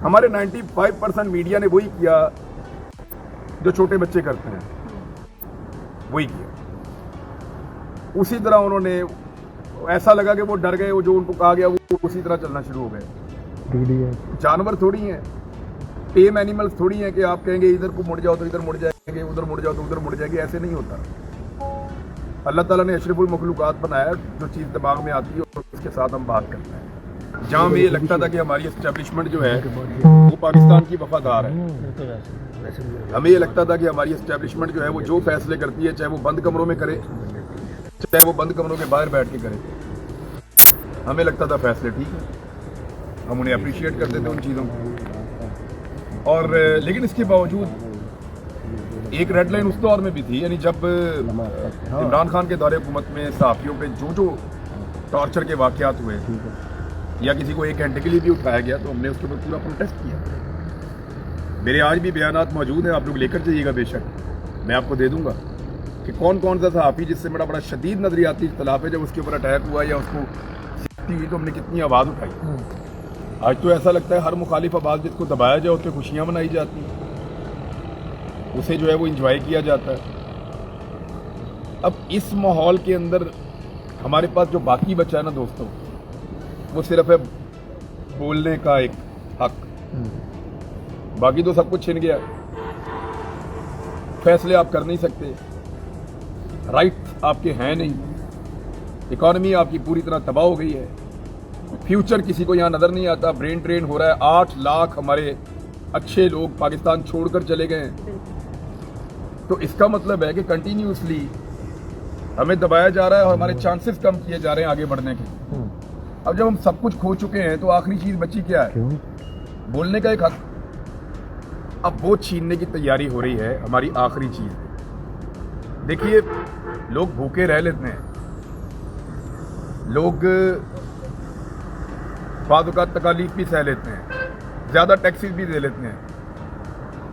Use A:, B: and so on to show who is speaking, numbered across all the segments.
A: हमारे 95% मीडिया ने वही किया जो छोटे बच्चे करते हैं, वही किया। उसी तरह उन्होंने, ऐसा लगा कि वो डर गए, वो जो उनको कहा गया वो उसी तरह चलना शुरू हो गए। जानवर थोड़ी हैं, टेम एनिमल्स थोड़ी हैं कि आप कहेंगे इधर को मुड़ जाओ तो इधर मुड़ जाएंगे, उधर मुड़ जाओ तो उधर मुड़ जाएंगे, ऐसे नहीं होता। अल्लाह ताला ने अशरफुल मखलूकात बनाया, जो चीज़ दिमाग में आती है और उसके साथ हम बात करते हैं। जहाँ में ये लगता था कि हमारी एस्टेब्लिशमेंट जो है वो पाकिस्तान की वफादार है, हमें ये लगता था कि हमारी एस्टेब्लिशमेंट जो है वो जो फैसले करती है, चाहे वो बंद कमरों में करे, चाहे वो बंद कमरों के बाहर बैठ के करे, हमें लगता था फैसले ठीक है, हम उन्हें अप्रिशिएट करते थे उन चीज़ों को। और लेकिन इसके बावजूद एक रेड लाइन उस दौर में भी थी, यानी जब इमरान खान के दौरे हुकूमत में सहाफ़ियों पे जो टॉर्चर के वाक़यात हुए या किसी को एक घंटे के लिए भी उठाया गया, तो हमने उसके ऊपर पूरा प्रोटेस्ट किया। मेरे आज भी बयानात मौजूद हैं, आप लोग लेकर जाइएगा, बेशक मैं आपको दे दूंगा कि कौन कौन सा सहाफ़ी जिससे बड़ा शदीद नज़रियाती इख्तलाफ है, जब उसके ऊपर अटैक हुआ या उसको ज़्यादती हुई तो हमने कितनी आवाज़ उठाई। आज तो ऐसा लगता है हर मुखालिफ आवाज़ जिसको दबाया जाए उस पर खुशियाँ मनाई जाती हैं, उसे जो है वो इंजॉय किया जाता है। अब इस माहौल के अंदर हमारे पास जो बाकी बचा है ना दोस्तों, वो सिर्फ है बोलने का एक हक, बाकी तो सब कुछ छिन गया। फैसले आप कर नहीं सकते, राइट आपके हैं नहीं, इकॉनमी आपकी पूरी तरह तबाह हो गई है, फ्यूचर किसी को यहाँ नज़र नहीं आता, ब्रेन ड्रेन हो रहा है। 8 लाख हमारे अच्छे लोग पाकिस्तान छोड़कर चले गए हैं, तो इसका मतलब है कि कंटिन्यूसली हमें दबाया जा रहा है और हमारे चांसेस कम किए जा रहे हैं आगे बढ़ने के। अब जब हम सब कुछ खो चुके हैं तो आखिरी चीज़ बची क्या है? बोलने का एक हक। अब वो छीनने की तैयारी हो रही है, हमारी आखिरी चीज़। देखिए, लोग भूखे रह लेते हैं, लोग बादुका तकालीफ भी सह लेते हैं, ज़्यादा टैक्सेस भी दे लेते हैं,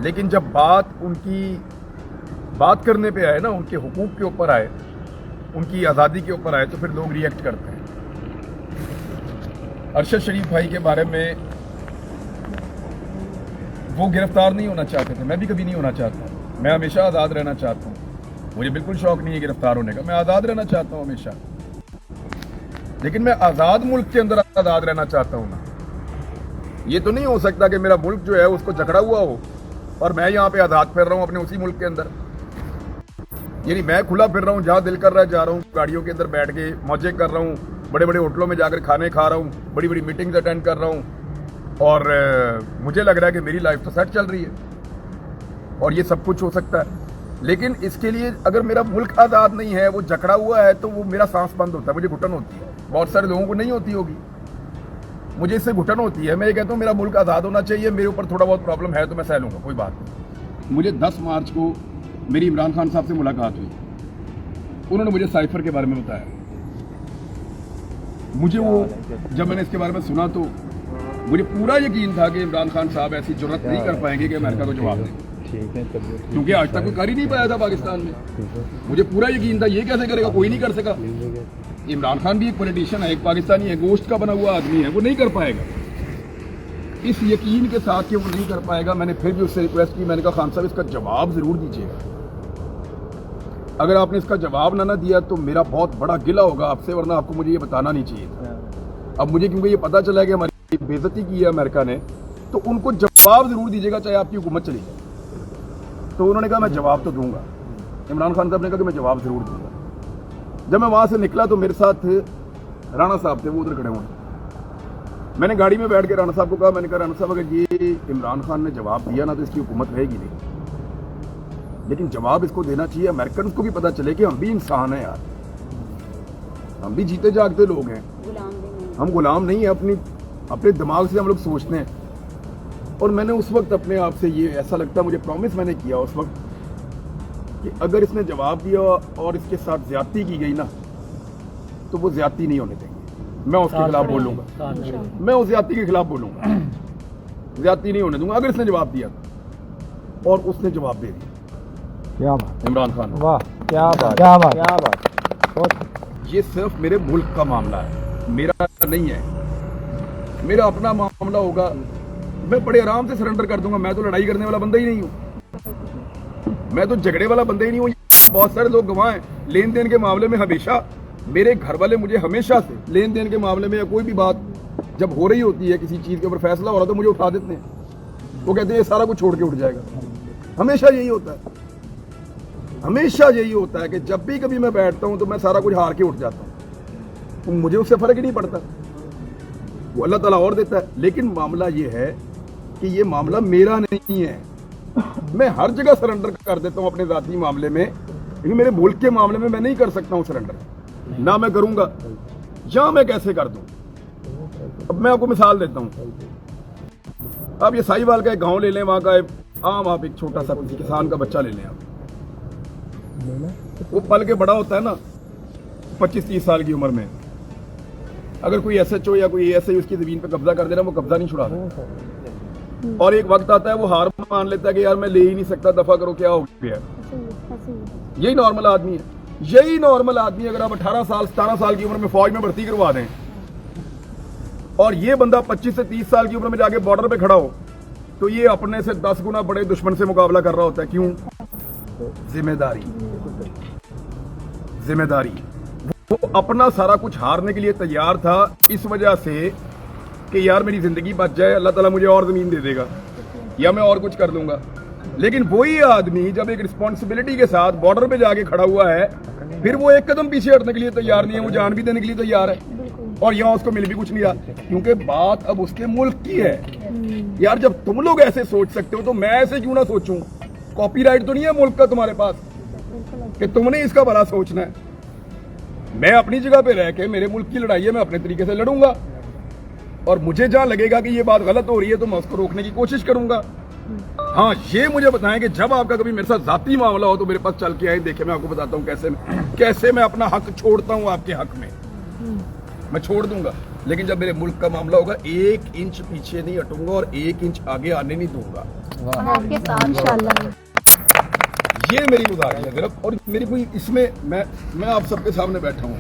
A: लेकिन जब बात उनकी बात करने पे आए ना, उनके हुकूक के ऊपर आए, उनकी आज़ादी के ऊपर आए, तो फिर लोग रिएक्ट करते हैं। अरशद शरीफ भाई के बारे में, वो गिरफ्तार नहीं होना चाहते थे, मैं भी कभी नहीं होना चाहता, मैं हमेशा आज़ाद रहना चाहता हूँ, मुझे बिल्कुल शौक नहीं है गिरफ्तार होने का, मैं आज़ाद रहना चाहता हूँ हमेशा, लेकिन मैं आज़ाद मुल्क के अंदर आज़ाद रहना चाहता हूँ ना। ये तो नहीं हो सकता कि मेरा मुल्क जो है उसको जकड़ा हुआ हो और मैं यहाँ पे आज़ाद फिर रहा हूँ अपने उसी मुल्क के अंदर। यानी मैं खुला फिर रहा हूँ, जहाँ दिल कर रहा है जा रहा हूँ, गाड़ियों के अंदर बैठ के मौजे कर रहा हूँ, बड़े बड़े होटलों में जाकर खाने खा रहा हूँ, बड़ी बड़ी मीटिंग्स अटेंड कर रहा हूँ, और मुझे लग रहा है कि मेरी लाइफ तो सेट चल रही है और ये सब कुछ हो सकता है। लेकिन इसके लिए अगर मेरा मुल्क आज़ाद नहीं है, वो जकड़ा हुआ है, तो वो मेरा सांस बंद होता है, मुझे घुटन होती है। बहुत सारे लोगों को नहीं होती होगी, मुझे इससे घुटन होती है। मैं ये कहता हूँ मेरा मुल्क आज़ाद होना चाहिए, मेरे ऊपर थोड़ा बहुत प्रॉब्लम है तो मैं सह लूँगा, कोई बात नहीं। मुझे 10 मार्च को मेरी इमरान खान साहब से मुलाकात हुई, उन्होंने मुझे साइफर के बारे में बताया। मुझे वो, जब मैंने इसके बारे में सुना तो मुझे पूरा यकीन था कि इमरान खान साहब ऐसी जुर्रत नहीं कर पाएंगे कि अमेरिका को जवाब दें, क्योंकि आज तक कोई कर ही नहीं पाया था पाकिस्तान में। मुझे पूरा यकीन था ये कैसे करेगा, कोई नहीं कर सका। इमरान खान भी एक पॉलिटिशियन है, एक पाकिस्तानी है, गोश्त का बना हुआ आदमी है, वो नहीं कर पाएगा। इस यकीन के साथ कि वो नहीं कर पाएगा, मैंने फिर भी उससे रिक्वेस्ट की, मैंने कहा खान साहब इसका जवाब ज़रूर दीजिएगा, अगर आपने इसका जवाब ना दिया तो मेरा बहुत बड़ा गिला होगा आपसे, वरना आपको मुझे ये बताना नहीं चाहिए था। अब मुझे क्योंकि ये पता चला है कि हमारी बेइज्जती की है अमेरिका ने, तो उनको जवाब ज़रूर दीजिएगा चाहे आपकी हुकूमत चली जाए। तो उन्होंने कहा मैं जवाब तो दूंगा, इमरान खान साहब ने कहा कि मैं जवाब ज़रूर दूंगा। जब मैं वहाँ से निकला तो मेरे साथ राणा साहब थे, वो उधर खड़े हुए। मैंने गाड़ी में बैठ के राणा साहब को कहा, मैंने कहा राणा साहब अगर ये इमरान खान ने जवाब दिया ना तो इसकी हुकूमत रहेगी नहीं, लेकिन जवाब इसको देना चाहिए, अमेरिकन को भी पता चले कि हम भी इंसान हैं यार, हम भी जीते जागते लोग हैं, हम गुलाम नहीं है, अपने दिमाग से हम लोग सोचते हैं। और मैंने उस वक्त अपने आप से ये ऐसा लगता है, मुझे प्रॉमिस मैंने किया उस वक्त कि अगर इसने जवाब दिया और इसके साथ ज्यादती की गई ना तो वो ज्यादती नहीं होने देंगे, मैं उसके खिलाफ बोलूँगा, मैं उस ज्यादती के खिलाफ बोलूँगा, ज्यादती नहीं होने दूंगा अगर इसने जवाब दिया। और उसने जवाब दे दिया।
B: क्या बात,
A: इमरान खान,
B: वाह क्या बात, क्या बात, क्या बात।
A: ये सिर्फ मेरे मुल्क का मामला है, मेरा नहीं है। मेरा अपना मामला होगा मैं बड़े आराम से सरेंडर कर दूंगा। मैं तो लड़ाई करने वाला बंदा ही नहीं हूँ, मैं तो झगड़े वाला बंदा ही नहीं हूँ। बहुत सारे लोग गवाह हैं लेन देन के मामले में। हमेशा मेरे घर वाले मुझे हमेशा से लेन देन के मामले में या कोई भी बात जब हो रही होती है, किसी चीज़ के ऊपर फैसला हो रहा तो मुझे उठा देते हैं। वो कहते हैं ये सारा कुछ छोड़ के उठ जाएगा। हमेशा यही होता है, हमेशा यही होता है कि जब भी कभी मैं बैठता हूँ तो मैं सारा कुछ हार के उठ जाता हूँ। तो मुझे उससे फर्क ही नहीं पड़ता, वो अल्लाह ताला और देता है। लेकिन मामला ये है कि ये मामला मेरा नहीं है। मैं हर जगह सरेंडर कर देता हूँ अपने ज़ाती मामले में, लेकिन मेरे मुल्क के मामले में मैं नहीं कर सकता हूँ सरेंडर, ना मैं करूँगा। या मैं कैसे कर दूँ? अब मैं आपको मिसाल देता हूँ। आप ये साहिवाल का एक गाँव ले लें, वहाँ का आम आप एक छोटा सा किसी किसान का बच्चा ले लें आप, वो पल के बड़ा होता है ना 25-30 साल की उम्र में, अगर कोई SHO या कोई ASI उसकी जमीन पे कब्जा कर दे रहा, वो कब्जा नहीं छुड़ाता। और एक वक्त आता है वो हार मान लेता है कि यार मैं ले ही नहीं सकता, दफा करो, क्या हो गया। यही नॉर्मल आदमी है, यही नॉर्मल आदमी। अगर आप 18 साल 17 साल की उम्र में फौज में भर्ती करवा दें और ये बंदा 25 से 30 साल की उम्र में जाके बॉर्डर पे खड़ा हो, तो ये अपने से 10 गुना बड़े दुश्मन से मुकाबला कर रहा होता है। क्यों? जिम्मेदारी, जिम्मेदारी। वो अपना सारा कुछ हारने के लिए तैयार था इस वजह से कि यार मेरी जिंदगी बच जाए, अल्लाह ताला मुझे और जमीन दे देगा या मैं और कुछ कर दूंगा। लेकिन वही आदमी जब एक रिस्पॉन्सिबिलिटी के साथ बॉर्डर पे जाके खड़ा हुआ है, फिर वो एक कदम पीछे हटने के लिए तैयार नहीं है, वो जान भी देने के लिए तैयार है। और यहाँ उसको मिल भी कुछ नहीं रहा, क्योंकि बात अब उसके मुल्क की है। यार जब तुम लोग ऐसे सोच सकते हो तो मैं ऐसे क्यों ना सोचूं? कॉपीराइट तो नहीं है मुल्क का तुम्हारे पास कि तुमने इसका भला सोचना है। मैं अपनी जगह पे रह के, मेरे मुल्क की लड़ाई है, मैं अपने तरीके से लड़ूंगा, और मुझे जहां लगेगा कि ये बात गलत हो रही है तो मैं उसको रोकने की कोशिश करूंगा। हाँ, ये मुझे बताएं कि जब आपका कभी मेरे साथ जाती मामला हो तो मेरे पास चल के आए, देखे, मैं आपको बताता हूँ कैसे मैं अपना हक छोड़ता हूँ आपके हक में। मैं छोड़ दूंगा, लेकिन जब मेरे मुल्क का मामला होगा 1 इंच पीछे नहीं हटूंगा और 1 इंच आगे आने नहीं दूंगा।
C: आपके साथ इंशाल्लाह।
A: ये मेरी गुजारिश है सिर्फ। और मेरी कोई इसमें मैं आप सबके सामने बैठा हूँ,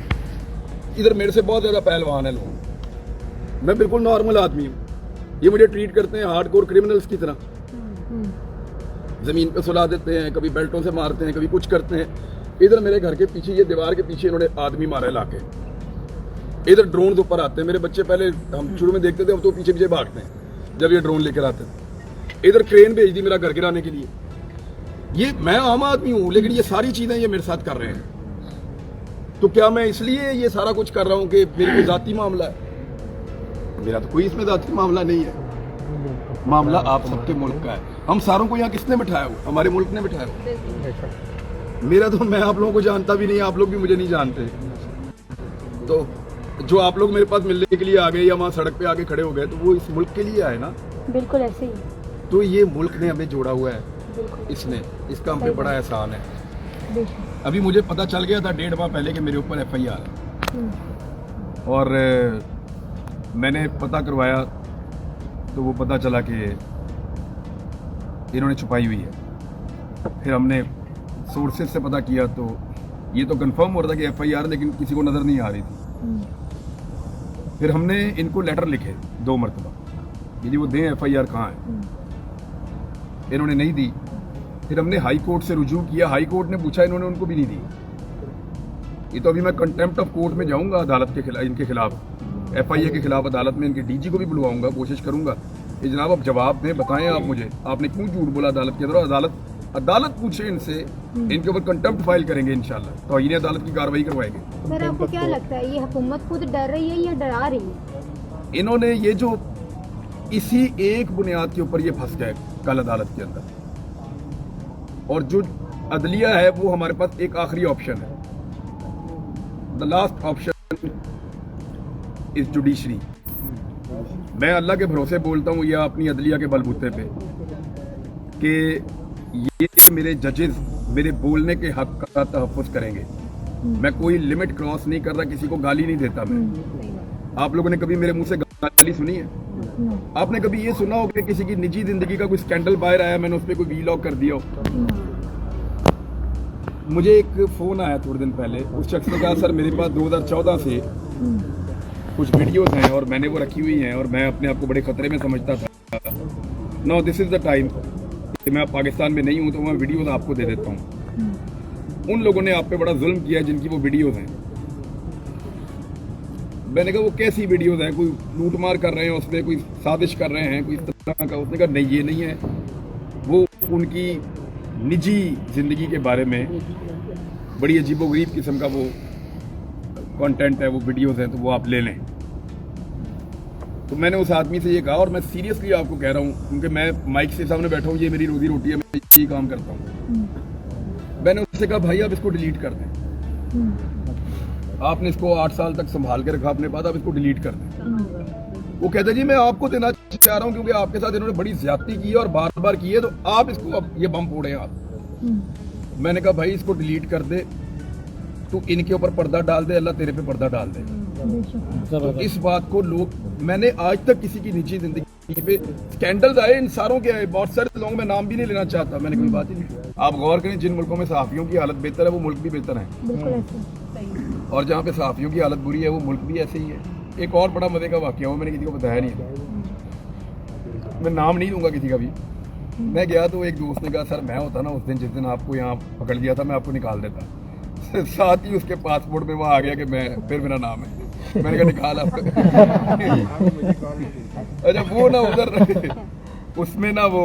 A: इधर मेरे से बहुत ज्यादा पहलवान है लोग, मैं बिल्कुल नॉर्मल आदमी हूँ। ये मुझे ट्रीट करते हैं हार्डकोर क्रिमिनल्स की तरह, जमीन पे सुला देते हैं, कभी बेल्टों से मारते हैं, कभी कुछ करते हैं। इधर मेरे घर के पीछे, ये दीवार के पीछे इन्होंने आदमी मारे लाके। इधर ड्रोन ऊपर आते हैं, मेरे बच्चे पहले हम शुरू में देखते थे, अब तो पीछे पीछे भागते हैं जब ये ड्रोन लेकर आते थे। इधर क्रेन भेज दी मेरा घर गिराने के लिए। ये मैं आम आदमी हूँ, लेकिन ये सारी चीजें ये मेरे साथ कर रहे हैं। तो क्या मैं इसलिए ये सारा कुछ कर रहा हूँ कि मेरे कोई जाती मामला है? मेरा तो कोई इसमें जाती मामला नहीं है। मामला आप सबके मुल्क का है। हम सारों को यहाँ किसने बिठाया हो? हमारे मुल्क ने बिठाया हो। मेरा तो, मैं आप लोगों को जानता भी नहीं, आप लोग भी मुझे नहीं जानते। तो जो आप लोग मेरे पास मिलने के लिए आ गए या वहाँ सड़क पे आके खड़े हो गए, तो वो इस मुल्क के लिए आए ना।
C: बिल्कुल ऐसे ही।
A: तो ये मुल्क ने हमें जोड़ा हुआ है, इसने, इसका हम पे बड़ा एहसान है। अभी मुझे पता चल गया था 1.5 माह पहले कि मेरे ऊपर FIR है, और मैंने पता करवाया तो वो पता चला कि इन्होंने छुपाई हुई है। फिर हमने सोर्सेज से पता किया तो ये तो कंफर्म हो रहा था कि FIR, लेकिन किसी को नज़र नहीं आ रही थी। फिर हमने इनको लेटर लिखे 2 मरतबा, यदि वो दें FIR कहाँ है। इन्होंने नहीं दी। फिर हमने हाई कोर्ट से रुजू किया, हाई कोर्ट ने पूछा, इन्होंने उनको भी नहीं दी। ये तो अभी मैं कंटेम्प्ट ऑफ कोर्ट में जाऊंगा अदालत के खिलाफ, इनके खिलाफ, FIA के खिलाफ अदालत में, इनके DG को भी बुलवाऊंगा, कोशिश करूंगा कि जनाब आप जवाब दें, बताएं आप मुझे, आपने क्यों झूठ बोला अदालत के अंदर। अदालत पूछे इनसे, इनके ऊपर कंटेम्प्ट फाइल करेंगे इंशाल्लाह, तो इन्हें अदालत की कार्रवाई करवाएंगे।
C: सर आपको क्या लगता है, ये हुकूमत खुद डर रही है या डरा रही है?
A: इन्होंने ये जो इसी एक बुनियाद के ऊपर ये फंस गए कल अदालत के अंदर, और जो अदलिया है वो हमारे पास एक आखिरी ऑप्शन है, the last option is judiciary. मैं अल्लाह के भरोसे बोलता हूँ या अपनी अदलिया के बलबूते पे कि ये मेरे जजेस मेरे बोलने के हक का तहफ़्फ़ुज़ करेंगे। मैं कोई लिमिट क्रॉस नहीं कर रहा, किसी को गाली नहीं देता मैं। आप लोगों ने कभी मेरे मुंह से गाली सुनी है? आपने कभी ये सुना हो कि किसी की निजी जिंदगी का कोई स्कैंडल बाहर आया, मैंने उस पर कोई वीलॉग कर दिया हो? मुझे एक फोन आया थोड़े दिन पहले, उस शख्स ने कहा सर मेरे पास 2014 से कुछ वीडियोस हैं और मैंने वो रखी हुई हैं और मैं अपने आप को बड़े खतरे में समझता था no this is the time कि मैं पाकिस्तान में नहीं हूँ तो मैं वीडियोज़ आपको दे देता हूँ। उन लोगों ने आप पे बड़ा जुल्म किया है जिनकी वो वीडियोज़ हैं। मैंने कहा वो कैसी वीडियोज़ हैं, कोई लूट मार कर रहे हैं उसमें, कोई साजिश कर रहे हैं, कोई इस तरह का। उसने कहा नहीं ये नहीं है, वो उनकी निजी ज़िंदगी के बारे में बड़ी अजीबोगरीब किस्म का वो कंटेंट है, वो वीडियोज़ हैं, तो वो आप ले लें। तो मैंने उस आदमी से ये कहा, और मैं सीरियसली आपको कह रहा हूँ क्योंकि मैं माइक से सामने बैठा हूँ, ये मेरी रोजी रोटी है, मैं यही काम करता हूँ। मैंने उससे कहा भाई आप इसको डिलीट कर दें, आपने इसको 8 साल तक संभाल के रखा अपने पास, आप इसको डिलीट कर दें। वो कहता जी मैं आपको देना चाह रहा हूँ क्योंकि आपके साथ इन्होंने बड़ी ज्यादती की है और बार बार की है, तो आप इसको अब ये बम फोड़े आप। मैंने कहा भाई इसको डिलीट कर दे, तू इनके ऊपर पर्दा डाल दे, अल्लाह तेरे पे पर्दा डाल दे। तो इस बात को लोग, मैंने आज तक किसी की निजी जिंदगी पे स्कैंडल्स आए, इन सारों के आए, बहुत सारे लोगों में नाम भी नहीं लेना चाहता, मैंने कोई बात ही नहीं। आप गौर करें जिन मुल्कों में सहाफियों की हालत बेहतर है वो मुल्क भी बेहतर है,
C: बिल्कुल ऐसे।
A: और जहाँ पे सहाफियों की हालत बुरी है वो मुल्क भी ऐसे ही है। एक और बड़ा मजे का वाकया हुआ, मैंने किसी को बताया नहीं है, मैं नाम नहीं दूंगा किसी का भी। मैं गया तो एक दोस्त ने कहा सर मैं होता ना उस दिन जिस दिन आपको यहाँ पकड़ लिया था मैं आपको निकाल देता। साथ ही उसके पासपोर्ट में वहाँ आ गया कि मैं, फिर मेरा नाम है। मैंने कहा निकाल आप। अच्छा वो ना उधर उसमें ना वो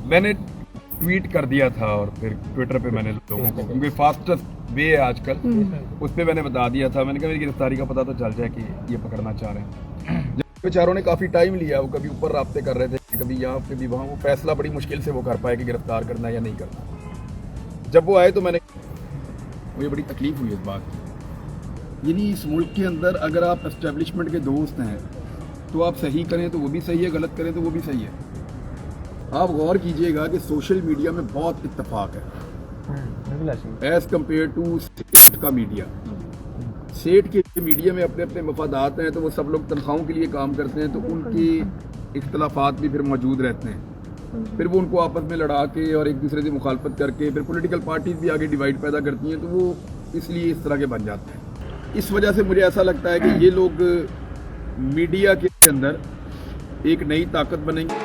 A: मैंने ट्वीट कर दिया था, और फिर ट्विटर पे मैंने लोगों को, क्योंकि फास्टेस्ट वे है आजकल, उस पर मैंने बता दिया था। मैंने कहा मेरी गिरफ्तारी का पता तो चल जाए कि ये पकड़ना चाह रहे हैं। जब बेचारों ने काफ़ी टाइम लिया, वो कभी ऊपर राब्ते कर रहे थे, कभी यहाँ कभी वहाँ, वो फैसला बड़ी मुश्किल से वो कर पाए कि गिरफ्तार करना है या नहीं करना। जब वो आए तो मैंने, मुझे बड़ी तकलीफ हुई इस बात की। यानी इस मुल्क के अंदर अगर आप एस्टेब्लिशमेंट के दोस्त हैं तो आप सही करें तो वो भी सही है, गलत करें तो वो भी सही है। आप गौर कीजिएगा कि सोशल मीडिया में बहुत इत्तेफाक है एज कम्पेयर टू सेठ का मीडिया। सेठ के मीडिया में अपने अपने मफादात हैं, तो वो सब लोग तनख्वाहों के लिए काम करते हैं, तो उनकी इख्तलाफात भी फिर मौजूद रहते हैं। फिर वो उनको आपस में लड़ा के और एक दूसरे से मुखालफत करके फिर पॉलिटिकल पार्टीज भी आगे डिवाइड पैदा करती हैं, तो वो इसलिए इस तरह के बन जाते हैं। इस वजह से मुझे ऐसा लगता है कि ये लोग मीडिया के अंदर एक नई ताकत बनेंगे।